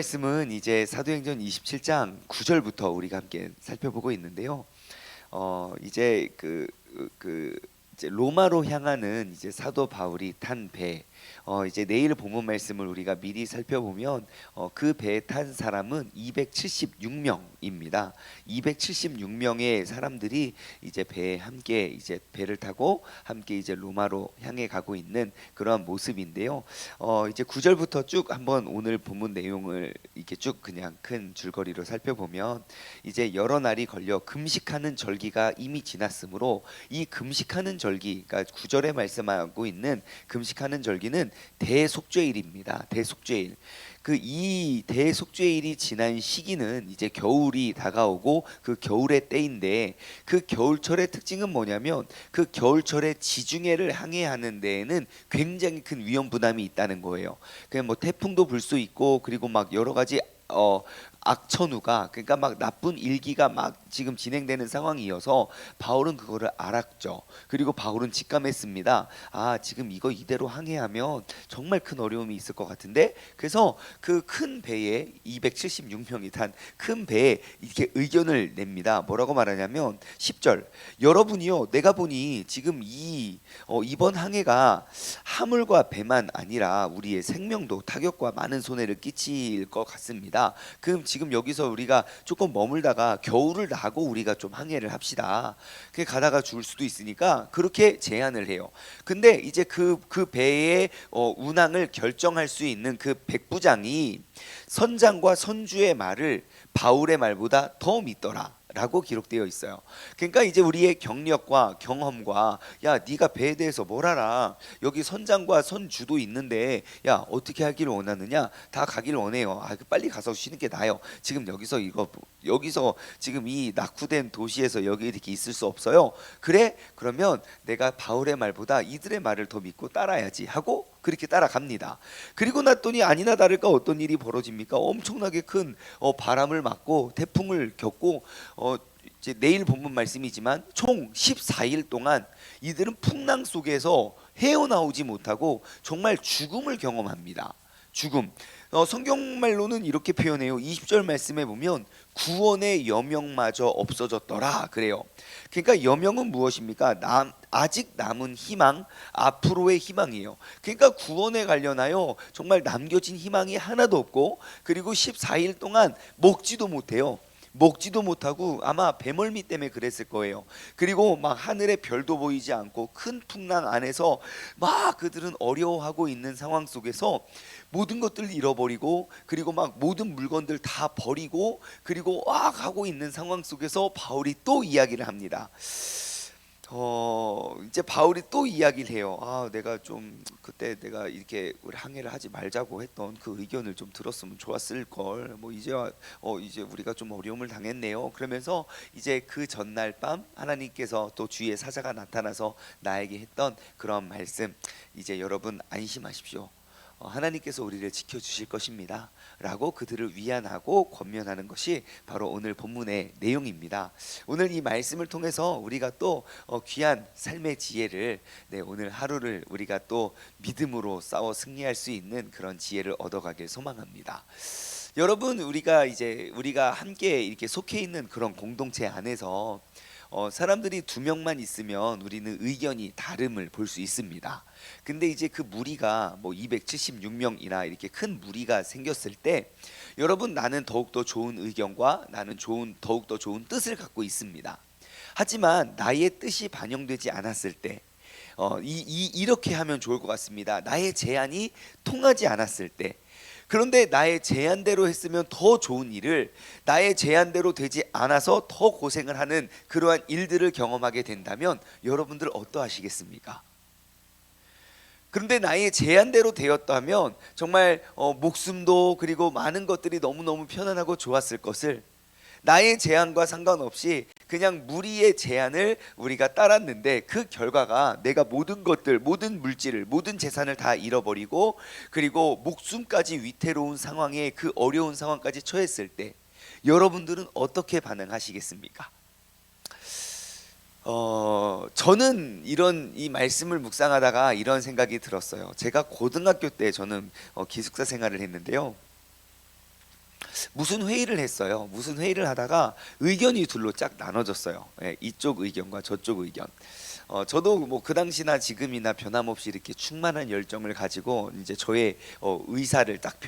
말씀은 이제 사도행전 27장 9절부터 우리가 함께 살펴보고 있는데요. 이제 이제 로마로 향하는 이제 사도 바울이 탄 배. 이제 내일 본문 말씀을 우리가 미리 살펴보면 그 배에 탄 사람은 276명입니다. 276명의 사람들이 이제 배에 함께 이제 배를 타고 함께 이제 로마로 향해 가고 있는 그러한 모습인데요. 이제 9절부터 쭉 한번 오늘 본문 내용을 이렇게 쭉 그냥 큰 줄거리로 살펴보면 이제 여러 날이 걸려 금식하는 절기가 이미 지났으므로 이 금식하는 절기, 그러니까 9절에 말씀하고 있는 금식하는 절기는 대속죄일입니다. 대속죄일. 이 대속죄일이 지난 시기는 이제 겨울이 다가오고 그 겨울의 때인데, 그 겨울철의 특징은 뭐냐면 그 겨울철에 지중해를 항해하는 데에는 굉장히 큰 위험 부담이 있다는 거예요. 그냥 뭐 태풍도 불 수 있고, 그리고 막 여러 가지 악천후가, 그러니까 막 나쁜 일기가 막 지금 진행되는 상황이어서 바울은 그거를 알았죠. 그리고 바울은 직감했습니다. 지금 이거 이대로 항해하면 정말 큰 어려움이 있을 것 같은데, 그래서 그 큰 배에 276명이 탄 큰 배에 이렇게 의견을 냅니다. 뭐라고 말하냐면 10절, 여러분이요, 내가 보니 지금 이번 항해가 하물과 배만 아니라 우리의 생명도 타격과 많은 손해를 끼칠 것 같습니다. 그럼 지금 여기서 우리가 조금 머물다가 겨울을 나고 우리가 좀 항해를 합시다. 그 가다가 죽을 수도 있으니까 그렇게 제안을 해요. 근데 이제 그 배의 운항을 결정할 수 있는 그 백부장이 선장과 선주의 말을 바울의 말보다 더 믿더라 라고 기록되어 있어요. 그러니까 이제 우리의 경력과 경험과, 야 네가 배에 대해서 뭘 알아, 여기 선장과 선주도 있는데 야 어떻게 하기를 원하느냐, 다 가기를 원해요. 빨리 가서 쉬는 게 나아요. 지금 여기서 지금 이 낙후된 도시에서 여기 이렇게 있을 수 없어요. 그래? 그러면 내가 바울의 말보다 이들의 말을 더 믿고 따라야지 하고 그렇게 따라갑니다. 그리고 났더니 아니나 다를까 어떤 일이 벌어집니까? 엄청나게 큰 바람을 맞고 태풍을 겪고, 이제 내일 본문 말씀이지만 총 14일 동안 이들은 풍랑 속에서 헤어나오지 못하고 정말 죽음을 경험합니다. 죽음. 성경말로는 이렇게 표현해요. 20절 말씀에 보면 구원의 여명마저 없어졌더라 그래요. 그러니까 여명은 무엇입니까? 아직 남은 희망, 앞으로의 희망이에요. 그러니까 구원에 관련하여 정말 남겨진 희망이 하나도 없고, 그리고 14일 동안 먹지도 못해요. 먹지도 못하고 아마 배멀미 때문에 그랬을 거예요. 그리고 막 하늘에 별도 보이지 않고 큰 풍랑 안에서 막 그들은 어려워하고 있는 상황 속에서 모든 것들을 잃어버리고, 그리고 막 모든 물건들 다 버리고, 그리고 막 하고 있는 상황 속에서 바울이 또 이야기를 합니다. 이제 바울이 또 이야기를 해요. 내가 좀 그때 내가 이렇게 우리 항해를 하지 말자고 했던 그 의견을 좀 들었으면 좋았을 걸. 뭐 이제 우리가 좀 어려움을 당했네요. 그러면서 이제 그 전날 밤 하나님께서 또 주의 사자가 나타나서 나에게 했던 그런 말씀, 이제 여러분 안심하십시오. 하나님께서 우리를 지켜주실 것입니다 라고 그들을 위안하고 권면하는 것이 바로 오늘 본문의 내용입니다. 오늘 이 말씀을 통해서 우리가 또 귀한 삶의 지혜를, 오늘 하루를 우리가 또 믿음으로 싸워 승리할 수 있는 그런 지혜를 얻어가길 소망합니다. 여러분, 우리가 함께 이렇게 속해 있는 그런 공동체 안에서 사람들이 두 명만 있으면 우리는 의견이 다름을 볼 수 있습니다. 근데 이제 그 무리가 뭐 276명이나 이렇게 큰 무리가 생겼을 때, 여러분, 나는 더욱더 좋은 의견과 나는 더욱더 좋은 뜻을 갖고 있습니다. 하지만 나의 뜻이 반영되지 않았을 때, 이렇게 하면 좋을 것 같습니다. 나의 제안이 통하지 않았을 때, 그런데 나의 제안대로 했으면 더 좋은 일을, 나의 제안대로 되지 않아서 더 고생을 하는 그러한 일들을 경험하게 된다면 여러분들 어떠하시겠습니까? 그런데 나의 제안대로 되었다면 정말 목숨도 그리고 많은 것들이 너무너무 편안하고 좋았을 것을, 나의 제안과 상관없이 그냥 무리의 제안을 우리가 따랐는데 그 결과가 내가 모든 것들, 모든 물질을, 모든 재산을 다 잃어버리고, 그리고 목숨까지 위태로운 상황에, 그 어려운 상황까지 처했을 때 여러분들은 어떻게 반응하시겠습니까? 저는 이 말씀을 묵상하다가 이런 생각이 들었어요. 제가 고등학교 때 저는 기숙사 생활을 했는데요. 무슨 회의를 했어요. 무슨 회의를 하다가 의견이 둘로 쫙 나눠졌어요. 예, 이쪽 의견과 저쪽 의견. 저도 뭐 그 당시나 지금이나 변함없이 이렇게 충만한 열정을 가지고 이제 저의 의사를 딱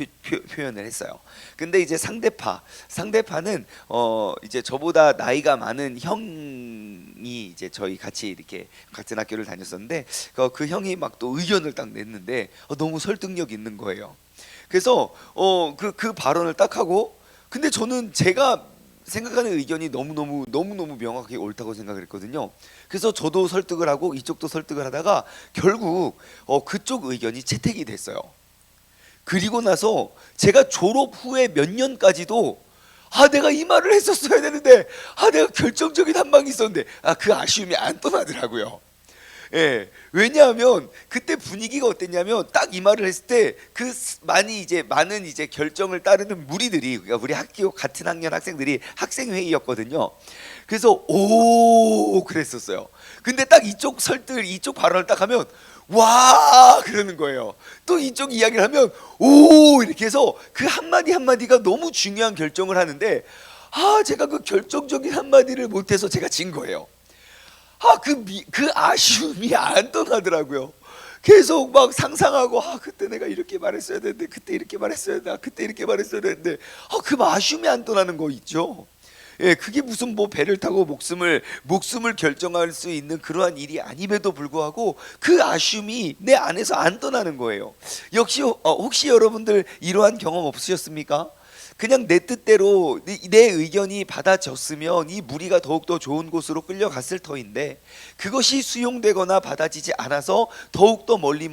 표현을 했어요. 근데 이제 상대파는 이제 저보다 나이가 많은 형이 이제 저희 같이 이렇게 같은 학교를 다녔었는데 그 형이 막 또 의견을 딱 냈는데 너무 설득력 있는 거예요. 그래서 그 발언을 딱 하고, 근데 저는 제가 생각하는 의견이 너무너무 명확하게 옳다고 생각을 했거든요. 그래서 저도 설득을 하고 이쪽도 설득을 하다가 결국 그쪽 의견이 채택이 됐어요. 그리고 나서 제가 졸업 후에 몇 년까지도 내가 이 말을 했었어야 되는데, 내가 결정적인 한 방이 있었는데, 그 아쉬움이 안 떠나더라고요. 예, 왜냐하면 그때 분위기가 어땠냐면 딱 이 말을 했을 때 그 많은 이제 결정을 따르는 무리들이, 그러니까 우리 학교 같은 학년 학생들이 학생회의였거든요. 그래서 오 그랬었어요. 근데 딱 이쪽 발언을 딱 하면 와 그러는 거예요. 또 이쪽 이야기를 하면 오 이렇게 해서 그 한마디 한마디가 너무 중요한 결정을 하는데, 제가 그 결정적인 한마디를 못해서 제가 진 거예요. 그 아쉬움이 안 떠나더라고요. 계속 막 상상하고 그때 내가 이렇게 말했어야 되는데, 그때 이렇게 말했어야 되는데, 그때 이렇게 말했어야 되는데, 그 아쉬움이 안 떠나는 거 있죠. 예, 그게 무슨 뭐 배를 타고 목숨을 결정할 수 있는 그러한 일이 아님에도 불구하고 그 아쉬움이 내 안에서 안 떠나는 거예요. 역시 혹시 여러분들 이러한 경험 없으셨습니까? 그냥 내 뜻대로 내 의견이 받아졌으면 이 무리가 더욱더 좋은 곳으로 끌려갔을 터인데, 그것이 수용되거나 받아지지 않아서 더욱더 멀리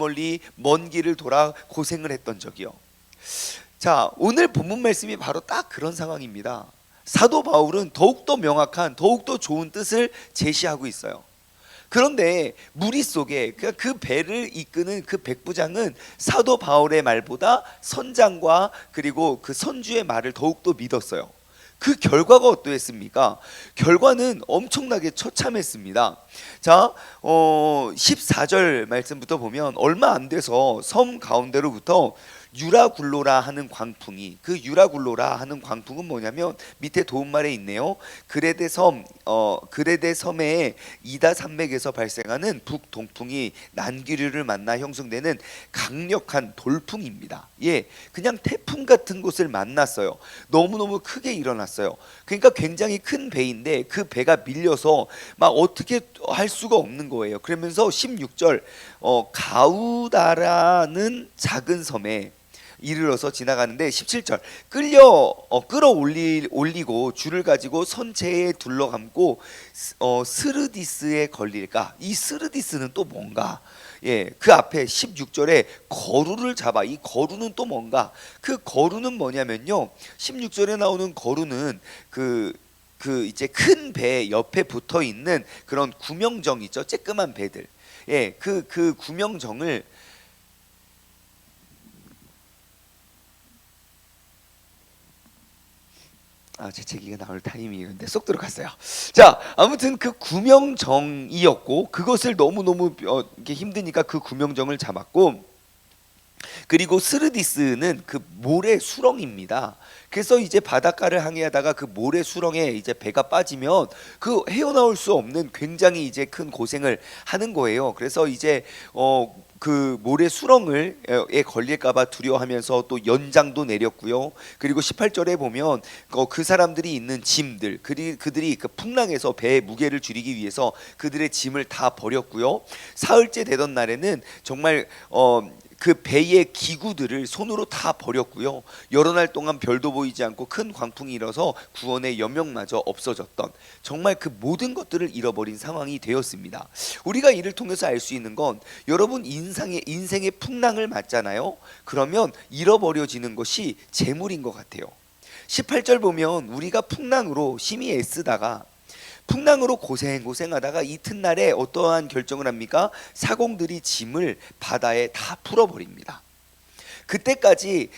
먼 길을 돌아 고생을 했던 적이요. 자, 오늘 본문 말씀이 바로 딱 그런 상황입니다. 사도 바울은 더욱더 명확한, 더욱더 좋은 뜻을 제시하고 있어요. 그런데 무리 속에 그 배를 이끄는 그 백부장은 사도 바울의 말보다 선장과 그리고 그 선주의 말을 더욱더 믿었어요. 그 결과가 어떠했습니까? 결과는 엄청나게 처참했습니다. 자, 14절 말씀부터 보면 얼마 안 돼서 섬 가운데로부터 유라굴로라 하는 광풍이, 그 유라굴로라 하는 광풍은 뭐냐면 밑에 도움말에 있네요. 그레데 섬의 이다 산맥에서 발생하는 북동풍이 난기류를 만나 형성되는 강력한 돌풍입니다. 예, 그냥 태풍 같은 곳을 만났어요. 너무너무 크게 일어났어요. 그러니까 굉장히 큰 배인데 그 배가 밀려서 막 어떻게 할 수가 없는 거예요. 그러면서 16절 가우다라는 작은 섬에 이르러서 지나가는데, 17절 끌어올리고 줄을 가지고 선체에 둘러감고 스르디스에 걸릴까. 이 스르디스는 또 뭔가, 예, 그 앞에 16절에 거루를 잡아. 이 거루는 또 뭔가. 그 거루는 뭐냐면요, 16절에 나오는 거루는 그 이제 큰 배 옆에 붙어 있는 그런 구명정 있죠, 쬐끄만 배들. 예, 그 구명정을 재채기가 나올 타이밍이었는데 쏙 들어갔어요. 자, 아무튼 그 구명정이었고, 그것을 너무너무 이렇게 힘드니까 그 구명정을 잡았고, 그리고 스르디스는 그 모래 수렁입니다. 그래서 이제 바닷가를 항해하다가 그 모래 수렁에 이제 배가 빠지면 그 헤어나올 수 없는 굉장히 이제 큰 고생을 하는 거예요. 그래서 이제 그 모래 수렁에 걸릴까봐 두려워하면서 또 연장도 내렸고요. 그리고 18절에 보면 그 사람들이 있는 짐들, 그들이 그 풍랑에서 배의 무게를 줄이기 위해서 그들의 짐을 다 버렸고요. 사흘째 되던 날에는 정말 그 배의 기구들을 손으로 다 버렸고요. 여러 날 동안 별도 보이지 않고 큰 광풍이 일어서 구원의 여명마저 없어졌던, 정말 그 모든 것들을 잃어버린 상황이 되었습니다. 우리가 이를 통해서 알 수 있는 건, 여러분 인생의 풍랑을 맞잖아요. 그러면 잃어버려지는 것이 재물인 것 같아요. 18절 보면 우리가 풍랑으로 심히 애쓰다가, 풍랑으로 고생하다가 이튿날에 어떠한 결정을 합니까? 사공들이 짐을 바다에 다 풀어버립니다. 그때까지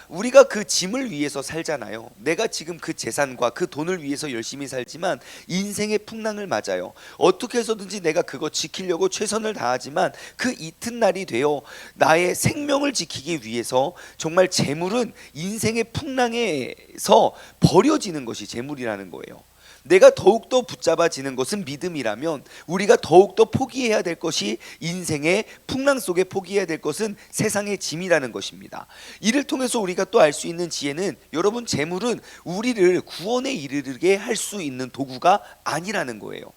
우리가 그 짐을 위해서 살잖아요. 내가 지금 그 재산과 그 돈을 위해서 열심히 살지만 인생의 풍랑을 맞아요. 어떻게 해서든지 내가 그거 지키려고 최선을 다하지만 그 이튿날이 되어 나의 생명을 지키기 위해서 정말 재물은 인생의 풍랑에서 버려지는 것이 재물이라는 거예요. 내가 더욱더 붙잡아지는 것은 믿음이라면 우리가 더욱더 포기해야 될 것이 인생의 풍랑 속에 포기해야 될 것은 세상의 짐이라는 것입니다. 이를 통해서 우리가 또 알 수 있는 지혜는 여러분, 재물은 우리를 구원에 이르게 할 수 있는 도구가 아니라는 거예요.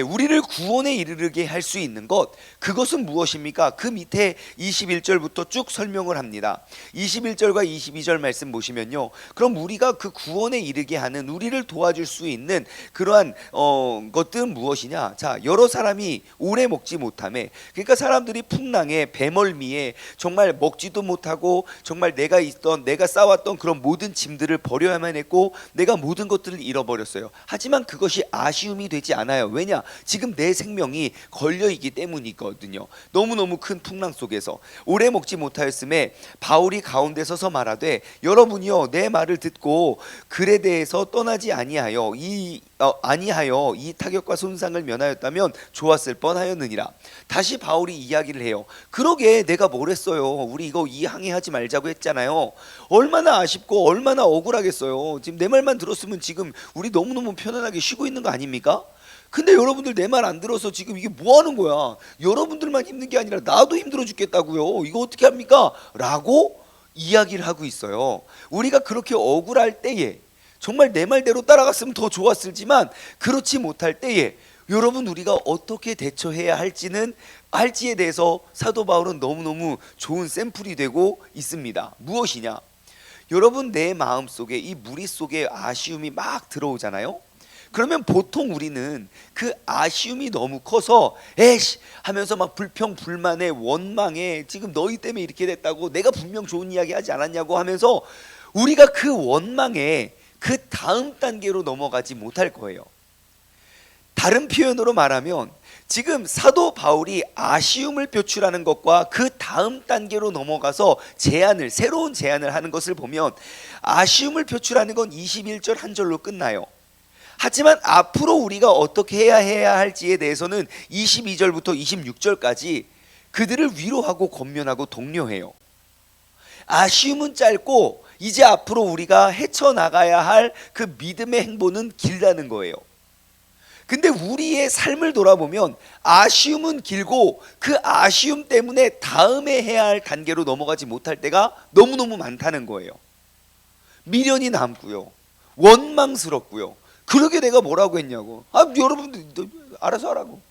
우리를 구원에 이르게 할 수 있는 것, 그것은 무엇입니까? 그 밑에 21절부터 쭉 설명을 합니다. 21절과 22절 말씀 보시면요, 그럼 우리가 그 구원에 이르게 하는, 우리를 도와줄 수 있는 그러한 것들은 무엇이냐? 자, 여러 사람이 오래 먹지 못하며, 그러니까 사람들이 풍랑에, 배멀미에 정말 먹지도 못하고 정말 내가 쌓았던 그런 모든 짐들을 버려야만 했고 내가 모든 것들을 잃어버렸어요. 하지만 그것이 아쉬움이 되지 않아요. 왜냐? 지금 내 생명이 걸려있기 때문이거든요. 너무너무 큰 풍랑 속에서 오래 먹지 못하였음에 바울이 가운데 서서 말하되, 여러분이요 내 말을 듣고 글에 대해서 떠나지 아니하여 이 타격과 손상을 면하였다면 좋았을 뻔하였느니라. 다시 바울이 이야기를 해요. 그러게 내가 뭘 했어요? 우리 이거 이 항해하지 말자고 했잖아요. 얼마나 아쉽고 얼마나 억울하겠어요. 지금 내 말만 들었으면 지금 우리 너무너무 편안하게 쉬고 있는 거 아닙니까? 근데 여러분들 내 말 안 들어서 지금 이게 뭐 하는 거야? 여러분들만 힘든 게 아니라 나도 힘들어 죽겠다고요. 이거 어떻게 합니까? 라고 이야기를 하고 있어요. 우리가 그렇게 억울할 때에 정말 내 말대로 따라갔으면 더 좋았을지만 그렇지 못할 때에 여러분, 우리가 어떻게 대처해야 할지에 대해서 사도 바울은 너무너무 좋은 샘플이 되고 있습니다. 무엇이냐? 여러분, 내 마음속에 이 무리 속에 아쉬움이 막 들어오잖아요. 그러면 보통 우리는 그 아쉬움이 너무 커서 에이씨 하면서 막 불평불만에 원망에 지금 너희 때문에 이렇게 됐다고 내가 분명 좋은 이야기 하지 않았냐고 하면서 우리가 그 원망에 그 다음 단계로 넘어가지 못할 거예요. 다른 표현으로 말하면 지금 사도 바울이 아쉬움을 표출하는 것과 그 다음 단계로 넘어가서 새로운 제안을 하는 것을 보면 아쉬움을 표출하는 건 21절 한 절로 끝나요. 하지만 앞으로 우리가 어떻게 해야 할지에 대해서는 22절부터 26절까지 그들을 위로하고 권면하고 독려해요. 아쉬움은 짧고 이제 앞으로 우리가 헤쳐나가야 할 그 믿음의 행보는 길다는 거예요. 근데 우리의 삶을 돌아보면 아쉬움은 길고 그 아쉬움 때문에 다음에 해야 할 단계로 넘어가지 못할 때가 너무너무 많다는 거예요. 미련이 남고요, 원망스럽고요. 그러게 내가 뭐라고 했냐고. 여러분들 알아서 하라고.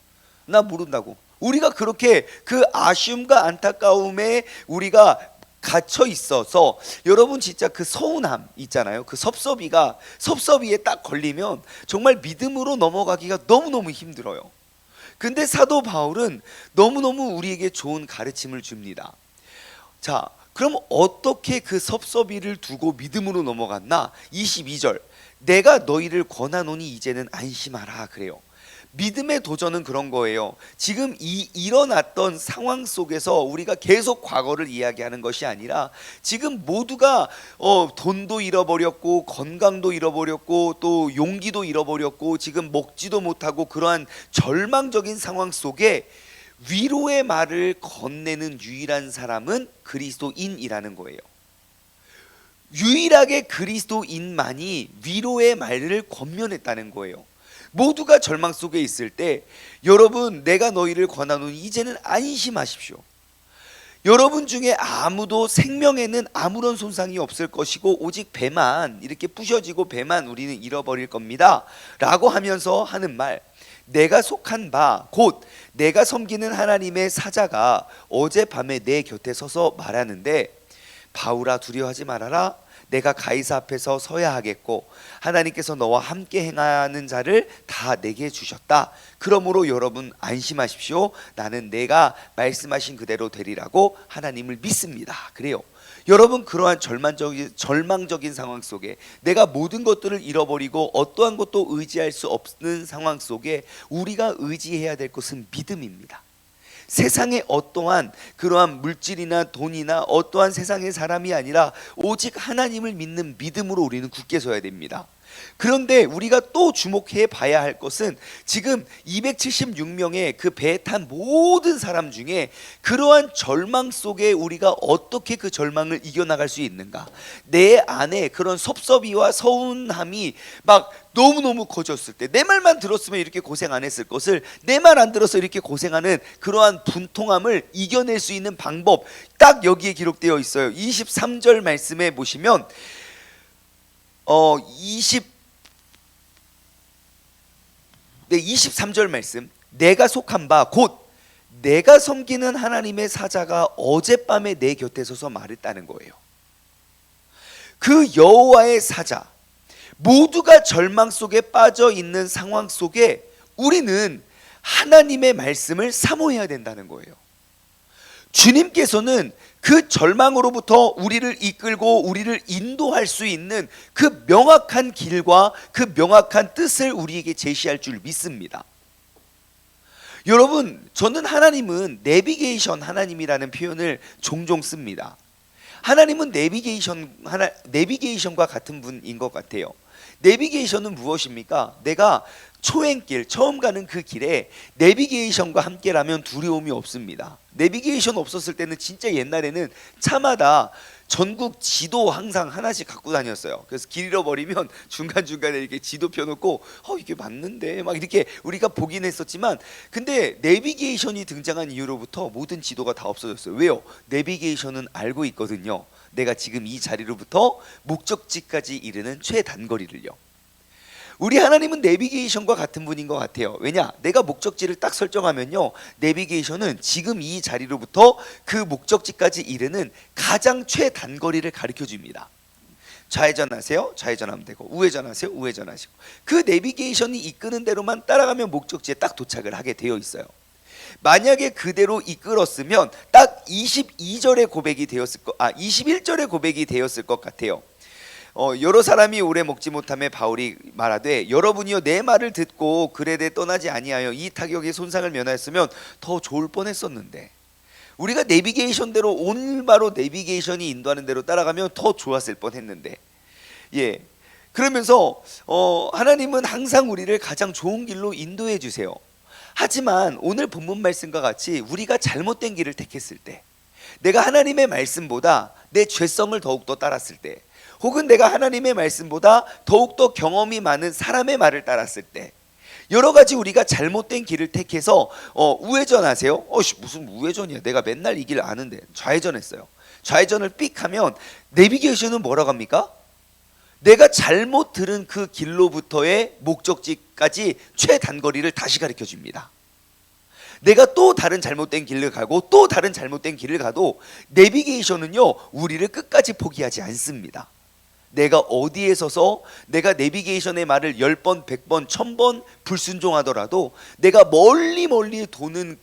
나 모른다고. 우리가 그렇게 그 아쉬움과 안타까움에 우리가 갇혀 있어서 여러분, 진짜 그 서운함 있잖아요. 그 섭섭이에 딱 걸리면 정말 믿음으로 넘어가기가 너무너무 힘들어요. 근데 사도 바울은 너무너무 우리에게 좋은 가르침을 줍니다. 자, 그럼 어떻게 그 섭섭이를 두고 믿음으로 넘어갔나? 22절, 내가 너희를 권하노니 이제는 안심하라 그래요. 믿음의 도전은 그런 거예요. 지금 일어났던 상황 속에서 우리가 계속 과거를 이야기하는 것이 아니라 지금 모두가 돈도 잃어버렸고 건강도 잃어버렸고 또 용기도 잃어버렸고 지금 먹지도 못하고 그러한 절망적인 상황 속에 위로의 말을 건네는 유일한 사람은 그리스도인이라는 거예요. 유일하게 그리스도인만이 위로의 말을 권면했다는 거예요. 모두가 절망 속에 있을 때 여러분, 내가 너희를 권하노니 이제는 안심하십시오. 여러분 중에 아무도 생명에는 아무런 손상이 없을 것이고 오직 배만 이렇게 부셔지고 배만 우리는 잃어버릴 겁니다 라고 하면서 하는 말, 내가 속한 바 곧 내가 섬기는 하나님의 사자가 어젯밤에 내 곁에 서서 말하는데, 바울아 두려워하지 말아라. 내가 가이사 앞에서 서야 하겠고 하나님께서 너와 함께 행하는 자를 다 내게 주셨다. 그러므로 여러분 안심하십시오. 나는 내가 말씀하신 그대로 되리라고 하나님을 믿습니다. 그래요. 여러분, 그러한 절망적인 상황 속에 내가 모든 것들을 잃어버리고 어떠한 것도 의지할 수 없는 상황 속에 우리가 의지해야 될 것은 믿음입니다. 세상의 어떠한 그러한 물질이나 돈이나 어떠한 세상의 사람이 아니라 오직 하나님을 믿는 믿음으로 우리는 굳게 서야 됩니다. 그런데 우리가 또 주목해 봐야 할 것은 지금 276명의 그 배에 탄 모든 사람 중에 그러한 절망 속에 우리가 어떻게 그 절망을 이겨나갈 수 있는가. 내 안에 그런 섭섭이와 서운함이 막 너무너무 커졌을 때, 내 말만 들었으면 이렇게 고생 안 했을 것을 내 말 안 들어서 이렇게 고생하는 그러한 분통함을 이겨낼 수 있는 방법, 딱 여기에 기록되어 있어요. 23절 말씀에 보시면 23절 말씀, 내가 속한 바 곧 내가 섬기는 하나님의 사자가 어젯밤에 내 곁에 서서 말했다는 거예요. 그 여호와의 사자, 모두가 절망 속에 빠져 있는 상황 속에 우리는 하나님의 말씀을 사모해야 된다는 거예요. 주님께서는 그 절망으로부터 우리를 이끌고 우리를 인도할 수 있는 그 명확한 길과 그 명확한 뜻을 우리에게 제시할 줄 믿습니다. 여러분, 저는 하나님은 내비게이션 하나님이라는 표현을 종종 씁니다. 하나님은 내비게이션과 같은 분인 것 같아요. 내비게이션은 무엇입니까? 내가 초행길, 처음 가는 그 길에 내비게이션과 함께라면 두려움이 없습니다. 내비게이션 없었을 때는 진짜 옛날에는 차마다 전국 지도 항상 하나씩 갖고 다녔어요. 그래서 길 잃어버리면 중간중간에 이렇게 지도 펴놓고 이게 맞는데 막 이렇게 우리가 보긴 했었지만, 근데 내비게이션이 등장한 이후로부터 모든 지도가 다 없어졌어요. 왜요? 내비게이션은 알고 있거든요. 내가 지금 이 자리로부터 목적지까지 이르는 최단거리를요. 우리 하나님은 내비게이션과 같은 분인 것 같아요. 왜냐? 내가 목적지를 딱 설정하면요, 내비게이션은 지금 이 자리로부터 그 목적지까지 이르는 가장 최단거리를 가르쳐 줍니다. 좌회전하세요, 좌회전하면 되고, 우회전하세요, 우회전하시고, 그 내비게이션이 이끄는 대로만 따라가면 목적지에 딱 도착을 하게 되어 있어요. 만약에 그대로 이끌었으면 딱 21절의 고백이 되었을 것 같아요. 여러 사람이 오래 먹지 못하며 바울이 말하되, 여러분이여 내 말을 듣고 그레데 떠나지 아니하여 이 타격의 손상을 면하였으면 더 좋을 뻔했었는데, 우리가 내비게이션대로, 올바로 내비게이션이 인도하는 대로 따라가면 더 좋았을 뻔했는데, 그러면서 하나님은 항상 우리를 가장 좋은 길로 인도해 주세요. 하지만 오늘 본문 말씀과 같이 우리가 잘못된 길을 택했을 때, 내가 하나님의 말씀보다 내 죄성을 더욱더 따랐을 때, 혹은 내가 하나님의 말씀보다 더욱더 경험이 많은 사람의 말을 따랐을 때, 여러 가지 우리가 잘못된 길을 택해서 우회전하세요. 무슨 우회전이야, 내가 맨날 이 길 아는데. 좌회전했어요. 좌회전을 삑 하면 내비게이션은 뭐라고 합니까? 내가 잘못 들은 그 길로부터의 목적지까지 최단거리를 다시 가르쳐 줍니다. 내가 또 다른 잘못된 길을 가고 또 다른 잘못된 길을 가도 내비게이션은요, 우리를 끝까지 포기하지 않습니다. 내가 어디에 서서 내가 내비게이션의 말을 10번, 100번, 1000번 불순종하더라도 내가 멀리 도는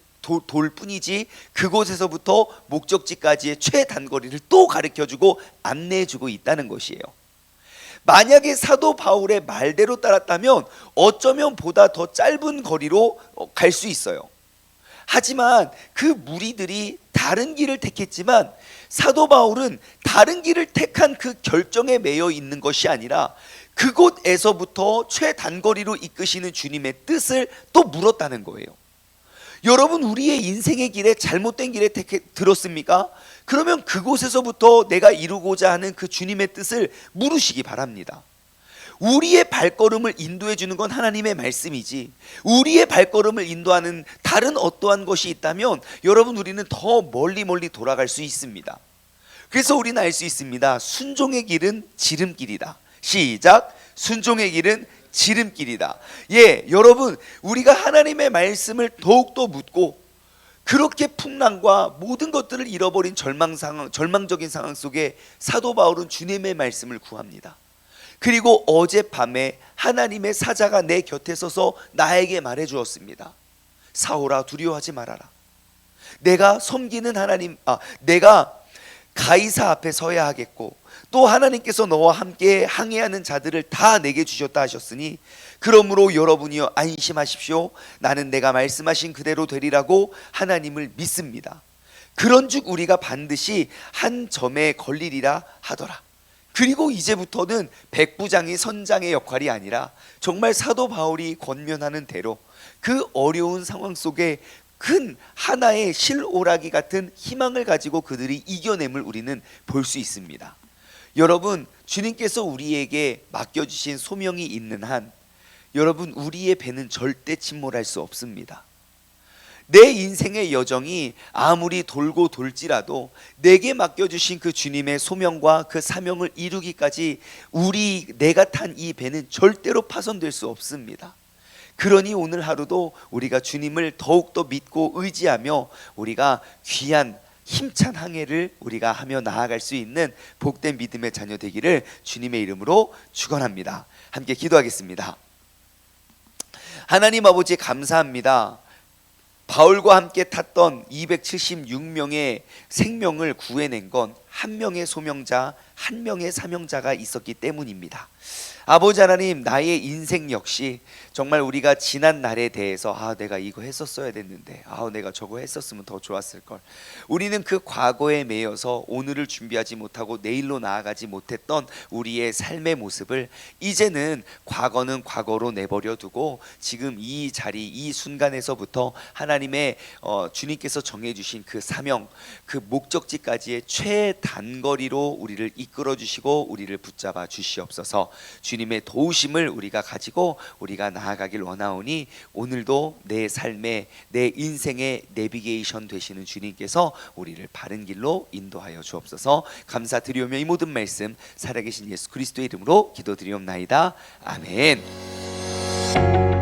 돌 뿐이지, 그곳에서부터 목적지까지의 최단거리를 또 가르쳐주고 안내해주고 있다는 것이에요. 만약에 사도 바울의 말대로 따랐다면 어쩌면 보다 더 짧은 거리로 갈 수 있어요. 하지만 그 무리들이 다른 길을 택했지만, 사도 바울은 다른 길을 택한 그 결정에 매여 있는 것이 아니라 그곳에서부터 최단거리로 이끄시는 주님의 뜻을 또 물었다는 거예요. 여러분, 우리의 인생의 길에 잘못된 길에 들었습니까? 그러면 그곳에서부터 내가 이루고자 하는 그 주님의 뜻을 물으시기 바랍니다. 우리의 발걸음을 인도해 주는 건 하나님의 말씀이지, 우리의 발걸음을 인도하는 다른 어떠한 것이 있다면 여러분, 우리는 더 멀리 돌아갈 수 있습니다. 그래서 우리는 알 수 있습니다. 순종의 길은 지름길이다. 시작. 순종의 길은 지름길이다. 여러분, 우리가 하나님의 말씀을 더욱더 묻고 그렇게 풍랑과 모든 것들을 잃어버린 절망적인 상황 속에 사도 바울은 주님의 말씀을 구합니다. 그리고 어젯밤에 하나님의 사자가 내 곁에 서서 나에게 말해 주었습니다. 사울아, 두려워하지 말아라. 내가 섬기는 내가 가이사 앞에 서야 하겠고, 또 하나님께서 너와 함께 항해하는 자들을 다 내게 주셨다 하셨으니 그러므로 여러분이여 안심하십시오. 나는 내가 말씀하신 그대로 되리라고 하나님을 믿습니다. 그런즉 우리가 반드시 한 점에 걸리리라 하더라. 그리고 이제부터는 백부장이 선장의 역할이 아니라 정말 사도 바울이 권면하는 대로 그 어려운 상황 속에 큰 하나의 실오라기 같은 희망을 가지고 그들이 이겨냄을 우리는 볼 수 있습니다. 여러분, 주님께서 우리에게 맡겨주신 소명이 있는 한 여러분, 우리의 배는 절대 침몰할 수 없습니다. 내 인생의 여정이 아무리 돌고 돌지라도 내게 맡겨주신 그 주님의 소명과 그 사명을 이루기까지 내가 탄 이 배는 절대로 파손될 수 없습니다. 그러니 오늘 하루도 우리가 주님을 더욱더 믿고 의지하며 우리가 귀한 힘찬 항해를 우리가 하며 나아갈 수 있는 복된 믿음의 자녀 되기를 주님의 이름으로 축원합니다. 함께 기도하겠습니다. 하나님 아버지, 감사합니다. 바울과 함께 탔던 276명의 생명을 구해낸 건 한 명의 소명자, 한 명의 사명자가 있었기 때문입니다. 아버지 하나님, 나의 인생 역시 정말 우리가 지난 날에 대해서 내가 이거 했었어야 됐는데, 내가 저거 했었으면 더 좋았을 걸. 우리는 그 과거에 매여서 오늘을 준비하지 못하고 내일로 나아가지 못했던 우리의 삶의 모습을 이제는 과거는 과거로 내버려 두고 지금 이 자리, 이 순간에서부터 하나님의 주님께서 정해주신 그 사명, 그 목적지까지의 최단거리로 우리를 이끌어 주시고 우리를 붙잡아 주시옵소서. 주님의 도우심을 우리가 가지고 우리가 나아가길 원하오니 오늘도 내 삶의, 내 인생의 내비게이션 되시는 주님께서 우리를 바른 길로 인도하여 주옵소서. 감사드리오며 이 모든 말씀 살아계신 예수 그리스도의 이름으로 기도드리옵나이다. 아멘.